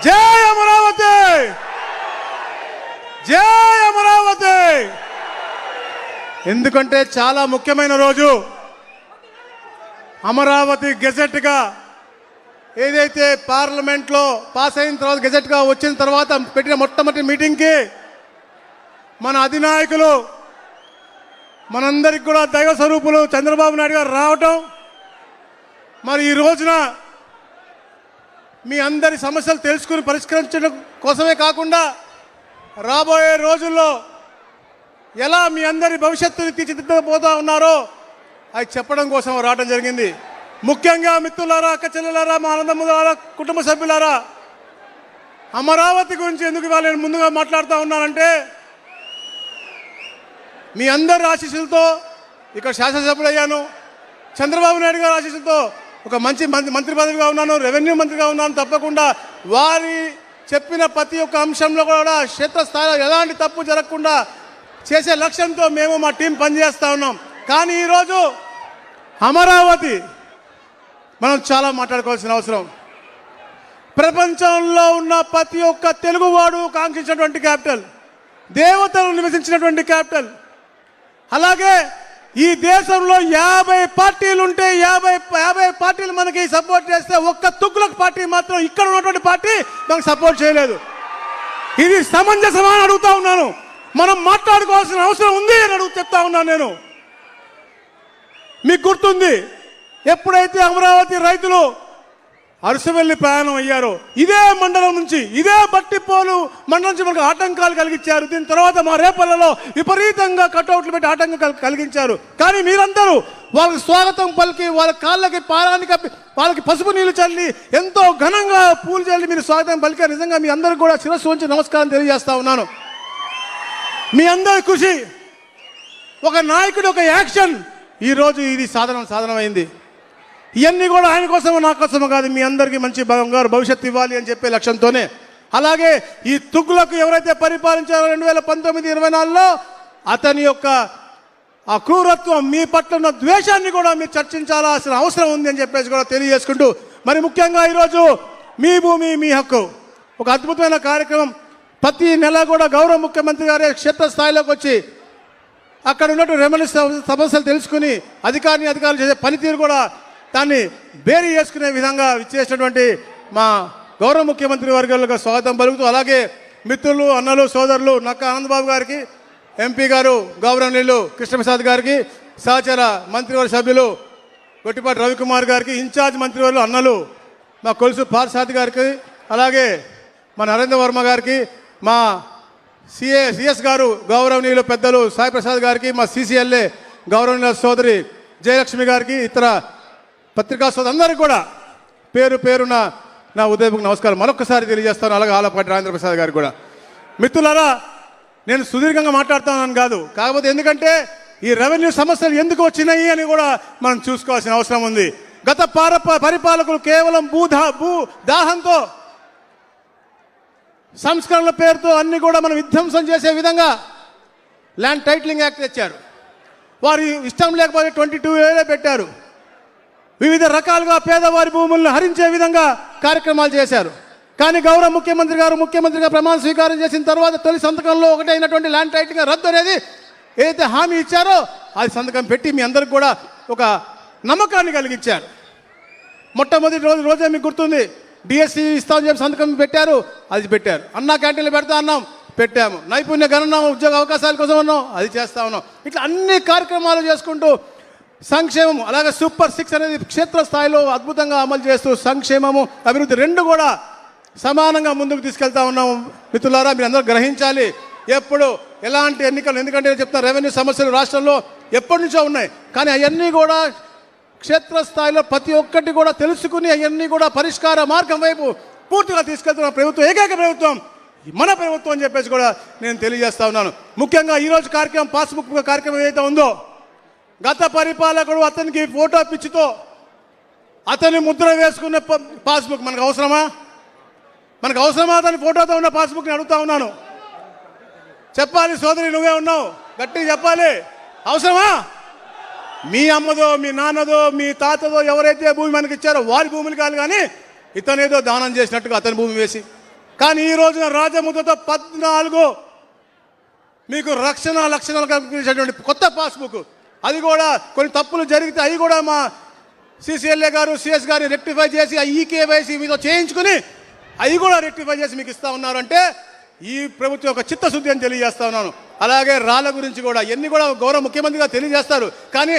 జై అమరావతి, జై అమరావతి. ఎందుకంటే చాలా ముఖ్యమైన రోజు. అమరావతి గెజెట్గా ఏదైతే పార్లమెంట్లో పాస్ అయిన తర్వాత గెజెట్గా వచ్చిన తర్వాత పెట్టిన మొట్టమొదటి మీటింగ్కి మన అధినాయకులు, మనందరికి కూడా దైవ స్వరూపులు చంద్రబాబు నాయుడు గారు రావటం, మరి ఈ రోజున మీ అందరి సమస్యలు తెలుసుకుని పరిష్కరించడం కోసమే కాకుండా రాబోయే రోజుల్లో ఎలా మీ అందరి భవిష్యత్తుని తీర్చిదిద్దబోతా ఉన్నారో అది చెప్పడం కోసం రావడం జరిగింది. ముఖ్యంగా మిత్రులారా, అక్క చెల్లెలారా, మా అన్నదమ్ములారా, కుటుంబ సభ్యులారా, అమరావతి గురించి ఎందుకు ఇవాళ నేను ముందుగా మాట్లాడుతూ ఉన్నానంటే మీ అందరి ఆశీస్సులతో ఇక్కడ శాసనసభ్యుడు అయ్యాను. చంద్రబాబు నాయుడు గారి ఆశీస్సులతో ఒక మంచి మంత్రి పదవిగా ఉన్నాను, రెవెన్యూ మంత్రిగా ఉన్నాను. తప్పకుండా వారి చెప్పిన ప్రతి ఒక్క అంశంలో కూడా క్షేత్రస్థాయిలో ఎలాంటి తప్పు జరగకుండా చేసే లక్ష్యంతో మేము మా టీం పనిచేస్తూ ఉన్నాం. కానీ ఈరోజు అమరావతి మనం చాలా మాట్లాడుకోవాల్సిన అవసరం. ప్రపంచంలో ఉన్న ప్రతి ఒక్క తెలుగువాడు కాంక్షించినటువంటి క్యాపిటల్, దేవతలు నివసించినటువంటి క్యాపిటల్. అలాగే ఈ దేశంలో 50 పార్టీలు ఉంటే 50 పార్టీలు మనకి సపోర్ట్ చేస్తే ఒక్క తుగ్లక్ పార్టీ మాత్రం ఇక్కడ ఉన్నటువంటి పార్టీ మనకు సపోర్ట్ చేయలేదు. ఇది సమంజసమా అని అడుగుతా ఉన్నాను. మనం మాట్లాడుకోవాల్సిన అవసరం ఉంది అని చెప్తా ఉన్నాను నేను. మీకు గుర్తుంది, ఎప్పుడైతే అమరావతి రైతులు అరసవెల్లి ప్రయాణం అయ్యారో ఇదే మండలం నుంచి, ఇదే బట్టిపోలు మండలం నుంచి మనకు ఆటంకాలు కలిగించారు. దీని తర్వాత మా రేపల్లలో విపరీతంగా కట్అవుట్లు పెట్టి ఆటంకం కలిగించారు. కానీ మీరందరూ వాళ్ళకి స్వాగతం పలికి, వాళ్ళ కాళ్ళకి పారాన్ని కప్పి, వాళ్ళకి పసుపు నీళ్లు చల్లి, ఎంతో ఘనంగా పూలు చల్లి మీరు స్వాగతం పలికారు. నిజంగా మీ అందరూ కూడా శిరస్సు ఉంచి నమస్కారం తెలియజేస్తా ఉన్నాను. మీ అందరి కృషి, ఒక నాయకుడు ఒక యాక్షన్ ఈరోజు ఇది సాధనమైంది. ఇవన్నీ కూడా ఆయన కోసమో నా కోసమో కాదు, మీ అందరికీ మంచి బంగారు భవిష్యత్తు ఇవ్వాలి అని చెప్పే లక్ష్యంతోనే. అలాగే ఈ తుగ్గులకు ఎవరైతే పరిపాలించారో 2019-24లో అతని యొక్క ఆ క్రూరత్వం, మీ పట్ల ఉన్న ద్వేషాన్ని కూడా మీరు చర్చించాల్సిన అవసరం ఉంది అని చెప్పేసి కూడా తెలియజేసుకుంటూ, మరి ముఖ్యంగా ఈరోజు మీ భూమి మీ హక్కు ఒక అద్భుతమైన కార్యక్రమం. ప్రతి నెల కూడా గౌరవ ముఖ్యమంత్రి గారే క్షేత్రస్థాయిలోకి వచ్చి అక్కడ ఉన్నట్టు రెవెన్యూ సమస్యలు తెలుసుకుని అధికారులు చేసే పనితీరు కూడా దాన్ని బేరీ చేసుకునే విధంగా ఇచ్చేసినటువంటి మా గౌరవ ముఖ్యమంత్రి వర్గాలకు స్వాగతం పలుకుతూ, అలాగే మిత్రులు, అన్నలు, సోదరులు నక్క ఆనందబాబు గారికి, ఎంపీ గారు గౌరవనీయులు కృష్ణప్రసాద్ గారికి, సహచర మంత్రివర్గ సభ్యులు గొట్టిపాటి రవికుమార్ గారికి, ఇన్ఛార్జ్ మంత్రివర్యులు అన్నలు మా కొలుసు పార్సాద్ గారికి, అలాగే మా నరేంద్ర వర్మ గారికి, మా సిఎస్ గారు గౌరవనీయులు పెద్దలు సాయి ప్రసాద్ గారికి, మా సిసిఎల్ఏ గౌరవనీయుల సోదరి జయలక్ష్మి గారికి, ఇతర పత్రికా సోదరులందరికీ కూడా పేరు పేరున నా ఉదయపూర్వక నమస్కారం మరొకసారి తెలియజేస్తాను. అలాగే ఆలపాటి రాజేంద్ర ప్రసాద్ గారికి కూడా. మిత్రులారా, నేను సుదీర్ఘంగా మాట్లాడుతానని కాదు, కాకపోతే ఎందుకంటే ఈ రెవెన్యూ సమస్యలు ఎందుకు వచ్చినాయి అని కూడా మనం చూసుకోవాల్సిన అవసరం ఉంది. గత పరిపాలకులు కేవలం భూ దాహంతో, సంస్కరణల పేరుతో అన్ని కూడా మనం విధ్వంసం చేసే విధంగా ల్యాండ్ టైటిలింగ్ యాక్ట్ తెచ్చారు. వారి ఇష్టం లేకపోతే 22A పెట్టారు. వివిధ రకాలుగా పేదవారి భూములను హరించే విధంగా కార్యక్రమాలు చేశారు. కానీ గౌరవ ముఖ్యమంత్రి గారు ముఖ్యమంత్రిగా ప్రమాణ స్వీకారం చేసిన తర్వాత తొలి సంతకంలో ఒకటైనటువంటి ల్యాండ్ టైటిలింగ్ రద్దు అనేది ఏదైతే హామీ ఇచ్చారో అది సంతకం పెట్టి మీ అందరికి కూడా ఒక నమ్మకాన్ని కలిగించారు. మొట్టమొదటి రోజే మీకు గుర్తుంది, డిఎస్సి ఇస్తామని చెప్పి సంతకం పెట్టారు, అది పెట్టారు. అన్నా క్యాంటీన్లు పెడతా అన్నాం, పెట్టాము. నైపుణ్య గణన ఉద్యోగ అవకాశాల కోసం ఉన్నాం, అది చేస్తా ఉన్నాం. ఇట్లా అన్ని కార్యక్రమాలు చేసుకుంటూ సంక్షేమం, అలాగే సూపర్ 6 అనేది క్షేత్రస్థాయిలో అద్భుతంగా అమలు చేస్తూ సంక్షేమము అభివృద్ధి రెండు కూడా సమానంగా ముందుకు తీసుకెళ్తా ఉన్నాము. మిత్రులారా, మీరు అందరూ గ్రహించాలి, ఎప్పుడు ఎలాంటి ఎన్నికలు, ఎందుకంటే నేను చెప్తాను రెవెన్యూ సమస్యలు రాష్ట్రంలో ఎప్పటి నుంచో ఉన్నాయి. కానీ అవన్నీ కూడా క్షేత్రస్థాయిలో ప్రతి ఒక్కటి కూడా తెలుసుకుని అవన్నీ కూడా పరిష్కార మార్గం వైపు పూర్తిగా తీసుకెళ్తున్న ప్రభుత్వం ఏకైక ప్రభుత్వం మన ప్రభుత్వం అని చెప్పేసి కూడా నేను తెలియజేస్తా ఉన్నాను. ముఖ్యంగా ఈరోజు కార్యక్రమం పాస్బుక్ కార్యక్రమం ఏదైతే ఉందో, గత పరిపాలకుడు అతనికి ఫోటో పిచ్చితో అతని ముద్ర వేసుకున్న పాస్బుక్ మనకు అవసరమా? మనకు అవసరమా అతని ఫోటోతో ఉన్న పాస్బుక్ని అడుగుతా ఉన్నాను. చెప్పాలి సోదరి, నువ్వే ఉన్నావు, గట్టిగా చెప్పాలి. అవసరమా? మీ అమ్మదో, మీ నాన్నదో, మీ తాతదో ఎవరైతే భూమి మనకి ఇచ్చారో వారి భూములు కాదు, కానీ ఇతనేదో దానం చేసినట్టుగా అతని భూమి వేసి. కానీ ఈ రోజున రాజముద్రతో 14 మీకు లక్షణాలు కల్పించేటువంటి కొత్త పాస్బుక్, అది కూడా కొన్ని తప్పులు జరిగితే అవి కూడా మా సిసిఎల్ఏ గారు సిఎస్ గారిని రెక్టిఫై చేసి ఈకేవైసీ మీతో చేయించుకుని అవి కూడా రెక్టిఫై చేసి మీకు ఇస్తా ఉన్నారు. అంటే ఈ ప్రభుత్వం యొక్క చిత్తశుద్ధి అని తెలియజేస్తా ఉన్నాను. అలాగే రాళ్ళ గురించి కూడా ఎన్ని కూడా గౌరవ ముఖ్యమంత్రిగా తెలియజేస్తారు. కానీ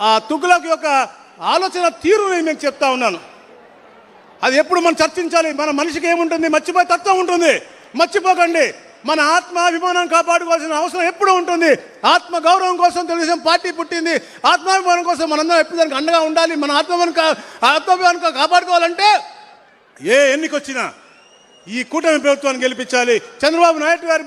ఆ తుగ్లక్ యొక్క ఆలోచన తీరు నేను మీకు చెప్తా ఉన్నాను. అది ఎప్పుడు మనం చర్చించాలి. మన మనిషికి ఏముంటుంది, మర్చిపోయే తత్వం ఉంటుంది. మర్చిపోకండి. మన ఆత్మాభిమానం కాపాడుకోవాల్సిన అవసరం ఎప్పుడు ఉంటుంది. ఆత్మ గౌరవం కోసం తెలుగుదేశం పార్టీ పుట్టింది. ఆత్మాభిమానం కోసం మనందరం ఎప్పుడు దానికి అండగా ఉండాలి. మన ఆత్మాభిమానం కాపాడుకోవాలంటే ఏ ఎన్నికొచ్చినా ఈ కూటమి ప్రభుత్వాన్ని గెలిపించాలి. చంద్రబాబు నాయుడు గారి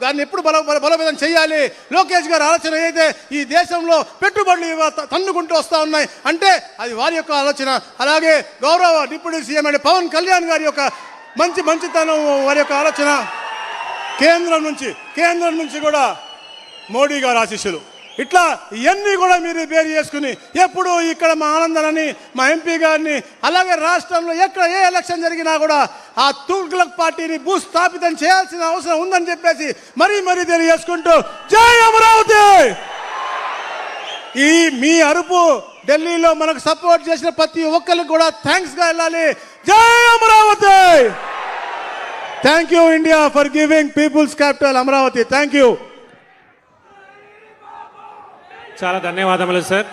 దాన్ని ఎప్పుడు బలోపేతం చేయాలి. లోకేష్ గారి ఆలోచన అయితే ఈ దేశంలో పెట్టుబడులు తన్నుకుంటూ వస్తూ ఉన్నాయి అంటే అది వారి యొక్క ఆలోచన. అలాగే గౌరవ డిప్యూటీ సీఎం అంటే పవన్ కళ్యాణ్ గారి యొక్క మంచితనం, వారి యొక్క ఆలోచన. కేంద్రం నుంచి కూడా మోడీ గారు ఆశీస్సులు. ఇట్లా ఇవన్నీ కూడా మీరు బేర్ చేసుకుని ఎప్పుడు ఇక్కడ మా ఆనందనని మా ఎంపీ గారిని అలాగే రాష్ట్రంలో ఎక్కడ ఏ ఎలక్షన్ జరిగినా కూడా ఆ తుగ్లక్ పార్టీని భూస్థాపితం చేయాల్సిన అవసరం ఉందని చెప్పేసి మరీ తెలియజేసుకుంటూ జై అమరావతి. ఈ మీ అరుపు ఢిల్లీలో మనకు సపోర్ట్ చేసిన ప్రతి ఒక్కరికి కూడా థ్యాంక్స్ గా వెళ్ళాలి. జై Amaravati. Thank you India for giving peoples capital Amaravati. Thank you. చాలా ధన్యవాదములు సార్.